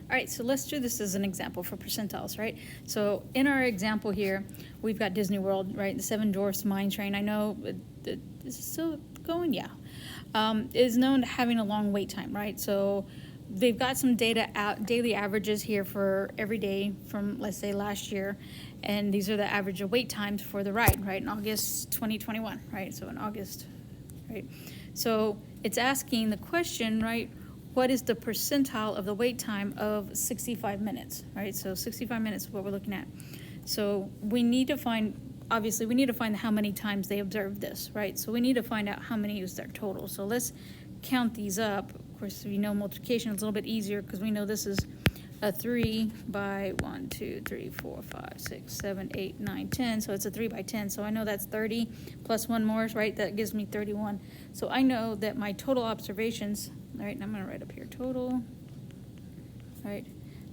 All right, so let's do this as an example for percentiles, right? So in our example here, we've got Disney World, right? The Seven Dwarfs Mine Train. I know, is it still going? Yeah. Is known to having a long wait time, right? So they've got some data out, daily averages here for every day from, let's say, last year. And these are the average of wait times for the ride, right? In August 2021, right? So in August, right? So it's asking the question, right? What is the percentile of the wait time of 65 minutes, right? So 65 minutes is what we're looking at. So we need to find, obviously, we need to find how many times they observed this, right? So we need to find out how many is their total. So let's count these up. Of course, we know multiplication is a little bit easier because we know this is a 3 by 1, 2, 3, 4, 5, 6, 7, 8, 9, 10. So it's a 3 by 10. So I know that's 30 plus one more, right? That gives me 31. So I know that my total observations, all right, and I'm going to write up here total, right?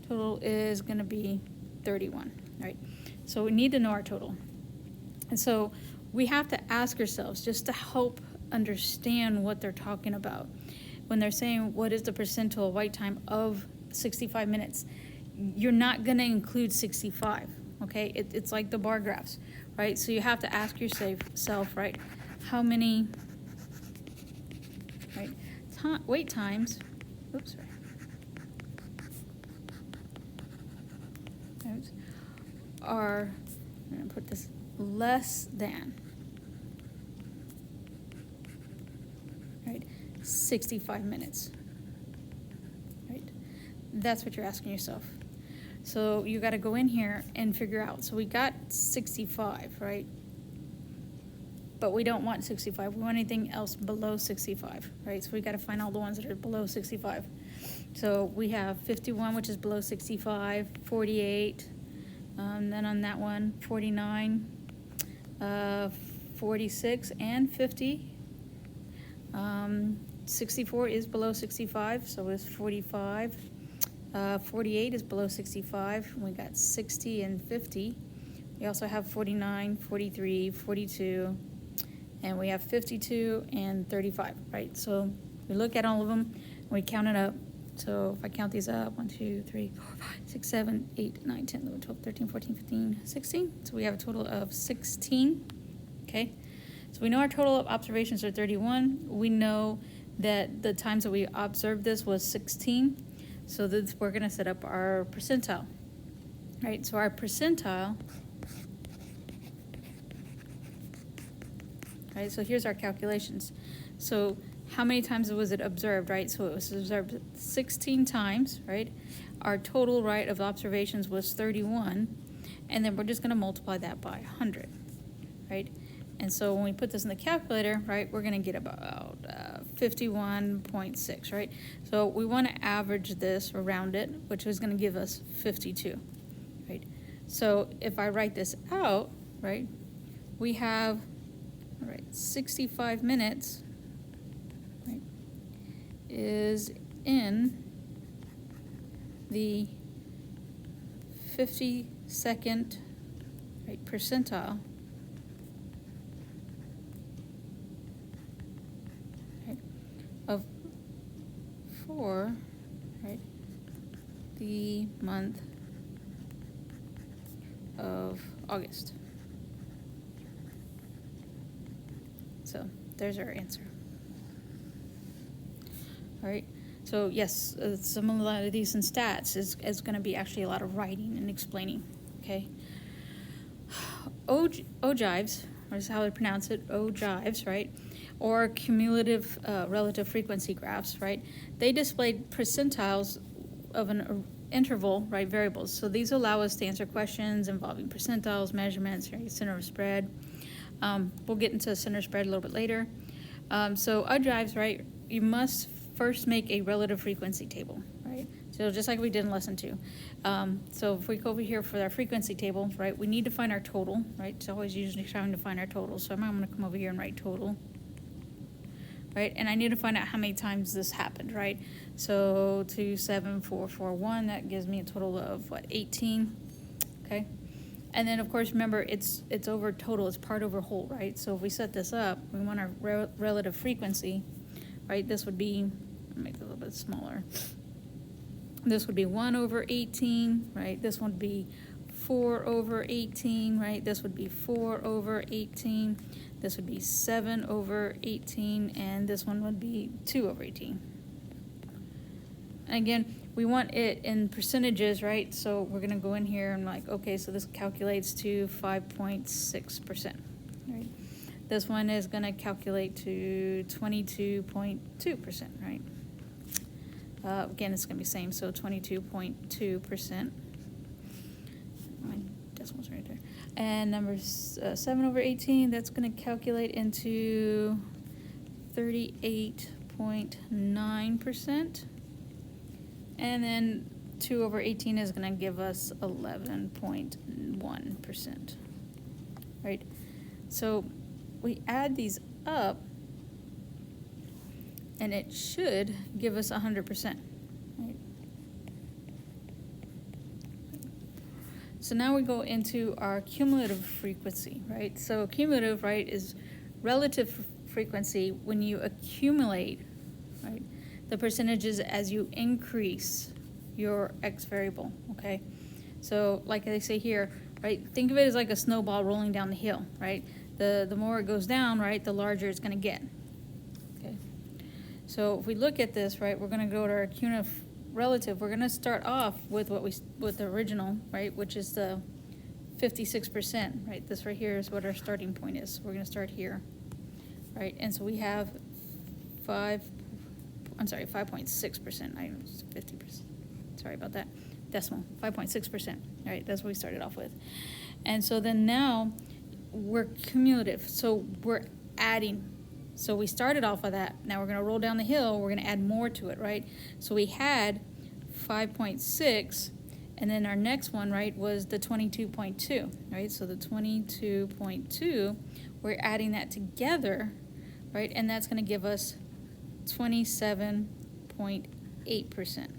Total is going to be 31, right? So we need to know our total. And so we have to ask ourselves just to help understand what they're talking about. When they're saying what is the percentile wait time of 65 minutes, you're not going to include 65, okay? It's like the bar graphs, right? So you have to ask yourself, right, how many, right, wait times, oops, sorry, are, I'm going to put this less than, right, 65 minutes, right? That's what you're asking yourself. So you got to go in here and figure out. So we got 65, right? But we don't want 65. We want anything else below 65, right? So we got to find all the ones that are below 65. So we have 51, which is below 65, 48, then on that one, 49, 46, and 50. 64 is below 65, so it's 45. 48 is below 65. We got 60 and 50. We also have 49, 43, 42, and we have 52 and 35, right? So we look at all of them, and we count it up. So if I count these up, 1, 2, 3, 4, 5, 6, 7, 8, 9, 10, 11, 12, 13, 14, 15, 16. So we have a total of 16, okay? So we know our total of observations are 31. We know that the times that we observed this was 16. So we're going to set up our percentile, right? So our percentile, right? So here's our calculations. So how many times was it observed, right? So it was observed 16 times, right? Our total, right, of observations was 31. And then we're just going to multiply that by 100, right? And so when we put this in the calculator, right, we're going to get about 51.6, right? So we want to average this or round it, which is going to give us 52, right? So if I write this out, right, we have, all right, 65 minutes, right, is in the 52nd, right, percentile, of 4, right, the month of August. So there's our answer. All right, so yes, similarities in stats is going to be actually a lot of writing and explaining, okay? Ogives, or is how they pronounce it, ogives, right? Or cumulative relative frequency graphs, right? They displayed percentiles of an interval, right, variables. So these allow us to answer questions involving percentiles, measurements, right, center of spread. We'll get into center spread a little bit later. So ogives, right, you must first make a relative frequency table, right? So just like we did in lesson 2. So if we go over here for our frequency table, right, we need to find our total, right? It's always usually trying to find our total. So I'm going to come over here and write total. Right, and I need to find out how many times this happened, right? So 2, 7, 4, 4, 1, that gives me a total of, what, 18, okay? And then, of course, remember, it's over total, it's part over whole, right? So if we set this up, we want our relative frequency, right? This would be, make it a little bit smaller. This would be 1 over 18, right? This one would be 4 over 18, right? This would be 4 over 18. This would be 7 over 18, and this one would be 2 over 18. And again, we want it in percentages, right? So we're going to go in here and like, okay, so this calculates to 5.6%, right? This one is going to calculate to 22.2%, right? Again, it's going to be the same, so 22.2%. My decimal's right there. And number 7 over 18, that's going to calculate into 38.9%. And then 2 over 18 is going to give us 11.1%, right? So we add these up, and it should give us 100%, right? So now we go into our cumulative frequency, right? So cumulative, right, is relative frequency when you accumulate, right, the percentages as you increase your X variable, okay? So like they say here, right, think of it as like a snowball rolling down the hill, right? The more it goes down, right, the larger it's gonna get, okay? So if we look at this, right, we're gonna go to our cumulative relative. We're gonna start off with with the original, right, which is the 56%, right? This right here is what our starting point is. We're gonna start here, right? And so we have 5.6%, I 50%, sorry about that, decimal, 5.6%, right? That's what we started off with. And so then now we're cumulative, so we're adding. So we started off with that, now we're gonna roll down the hill, we're gonna add more to it, right? So we had 5.6, and then our next one, right, was the 22.2, right? So the 22.2, we're adding that together, right? And that's gonna give us 27.8%.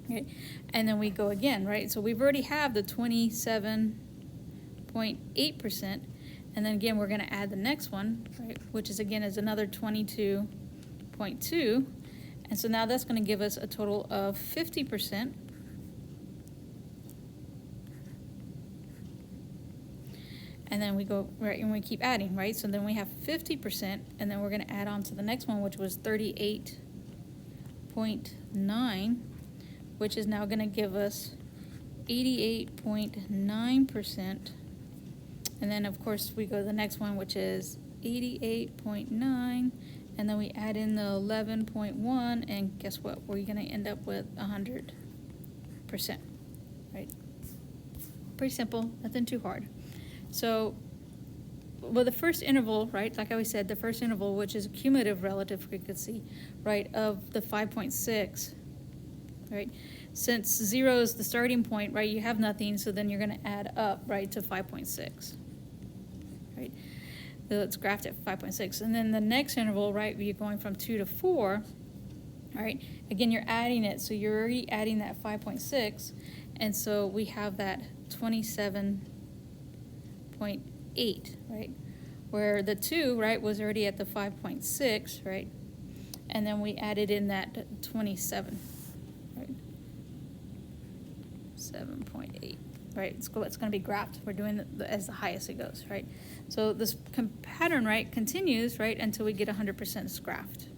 Right? And then we go again, right? So we've already have the 27.8%, and then again we're going to add the next one, right? Which is again is another 22.2, and so now that's going to give us a total of 50%. And then we go, right, and we keep adding, right? So then we have 50%, and then we're going to add on to the next one, which was 38.9, which is now going to give us 88.9%. And then, of course, we go to the next one, which is 88.9, and then we add in the 11.1, and guess what? We're going to end up with 100%, right? Pretty simple, nothing too hard. So, well, the first interval, right, like I always said, the first interval, which is a cumulative relative frequency, right, of the 5.6, right? Since 0 is the starting point, right, you have nothing, so then you're going to add up, right, to 5.6, right? So it's graphed at 5.6. And then the next interval, right, you're going from 2 to 4, all right? Again, you're adding it, so you're already adding that 5.6, and so we have that 27.8, right? Where the 2, right, was already at the 5.6, right? And then we added in that 27, right? 7.8, right? It's going to be graphed. We're doing as the highest it goes, right? So this pattern, right, continues, right, until we get 100% graphed.